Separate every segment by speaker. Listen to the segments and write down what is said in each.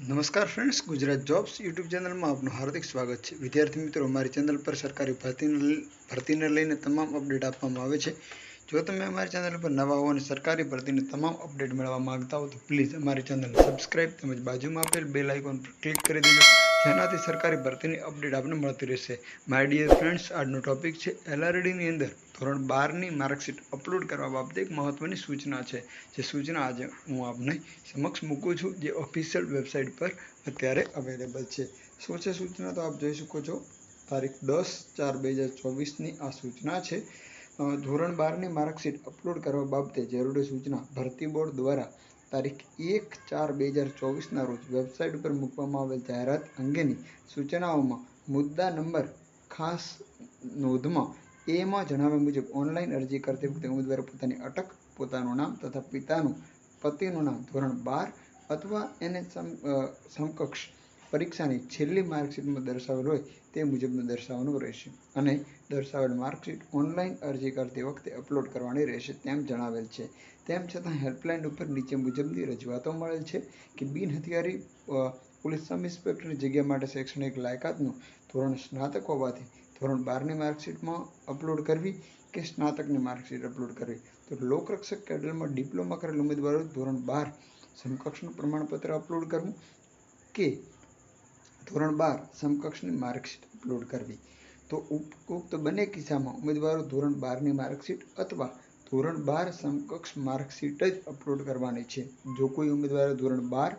Speaker 1: नमस्कार friends, Gujarat jobs YouTube channel में आपનું હાર્દિક સ્વાગત છે। વિદ્યાર્થી મિત્રો, અમારી ચેનલ પર સરકારી ભરતીને લઈને તમામ અપડેટ આપવામાં આવે છે। જો તમે અમારી ચેનલ પર નવા હો અને સરકારી ભરતીની તમામ અપડેટ મેળવવા માંગતા હો તો પ્લીઝ અમારી ચેનલને સબસ્ક્રાઇબ તેમજ બાજુમાં આપેલ બેલ આઇકોન પર ક્લિક કરી દેજો, જેનાથી સરકારી ભરતીની અપડેટ આપને મળતી રહેશે। માય ડિયર ફ્રેન્ડ્સ, આજનો ટોપિક છે એલઆરડીની અંદર ધોરણ 12ની માર્કશીટ અપલોડ કરવા બાબતે એક મહત્વની સૂચના છે। જે સૂચના આજે હું આપને સમક્ષ મૂકું છું, જે ઓફિશિયલ વેબસાઇટ પર અત્યારે અવેલેબલ છે। શું છે સૂચના? તો આપ જોઈ શકો છો, તારીખ 10/4/2024ની આ સૂચના છે। ધોરણ 12ની માર્કશીટ અપલોડ કરવા બાબતે જરૂરી સૂચના ભરતી બોર્ડ દ્વારા તારીખ 1/4/2024ના રોજ વેબસાઇટ ઉપર મૂકવામાં આવેલ જાહેરાત અંગેની સૂચનાઓમાં મુદ્દા નંબર ખાસ નોંધમાં એમાં જણાવ્યા મુજબ ઓનલાઈન અરજી કરતી વખતે ઉમેદવારો પોતાની અટક, પોતાનું નામ તથા પતિનું નામ ધોરણ 12 અથવા એને સમકક્ષ પરીક્ષાની છેલ્લી માર્કશીટમાં દર્શાવેલ હોય તે મુજબનું દર્શાવવાનું રહેશે અને દર્શાવેલ માર્કશીટ ઓનલાઈન અરજી કરતી વખતે અપલોડ કરવાની રહેશે તેમ જણાવેલ છે। તેમ છતાં હેલ્પલાઇન ઉપર નીચે મુજબની રજૂઆતો મળેલ છે કે બિન હથિયારી પોલીસ સબ ઇન્સ્પેક્ટરની જગ્યા માટે શૈક્ષણિક લાયકાતનું ધોરણ સ્નાતક હોવાથી ધોરણ 12ની માર્કશીટમાં અપલોડ કરવી કે સ્નાતકની માર્કશીટ અપલોડ કરવી। તો લોકરક્ષક કેડરમાં ડિપ્લોમા કરેલ ઉમેદવારો ધોરણ 12 સમકક્ષનું પ્રમાણપત્ર અપલોડ કરવું કે ધોરણ 12 સમકક્ષની માર્કશીટ અપલોડ કરવી। તો ઉપરોક્ત બંને કિસ્સામાં ઉમેદવારો ધોરણ 12ની માર્કશીટ અથવા ધોરણ 12 સમકક્ષ માર્કશીટ જ અપલોડ કરવાની છે। જો કોઈ ઉમેદવારો ધોરણ 12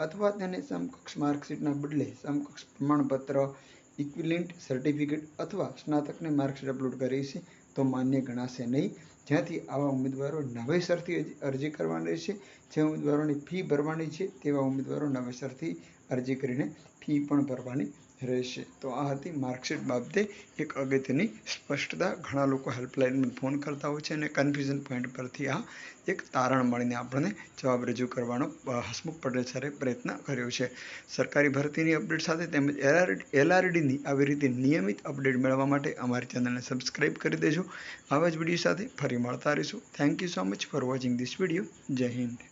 Speaker 1: અથવા તેની સમકક્ષ માર્કશીટના બદલે સમકક્ષ પ્રમાણપત્ર, ઇક્વિવેલન્ટ સર્ટિફિકેટ અથવા સ્નાતકની માર્કશીટ અપલોડ કરી છે તો માન્ય ગણાશે નહીં, જ્યાંથી આવા ઉમેદવારો નવેસરથી અરજી કરવાની રહેશે। જે ઉમેદવારોની ફી ભરવાની છે તેવા ઉમેદવારો નવેસરથી અરજી કરીને ફી પણ ભરવાની રહેશે। તો આ હતી માર્કશીટ બાબતે એક અગત્યની સ્પષ્ટતા। ઘણા લોકો હેલ્પલાઇનમાં ફોન કરતા હોય છે અને કન્ફ્યુઝન પોઈન્ટ પરથી આ એક તારણ મળીને આપણને જવાબ રજૂ કરવાનો હસમુખ પટેલ સરે પ્રયત્ન કર્યો છે। સરકારી ભરતીની અપડેટ સાથે તેમજ એલઆરડીની આવી રીતે નિયમિત અપડેટ મેળવવા માટે અમારી ચેનલને સબસ્ક્રાઇબ કરી દેજો। આવા જ વિડીયો સાથે ફરી મળતા રહીશું। Thank you so much for watching this video. જય હિન્દ।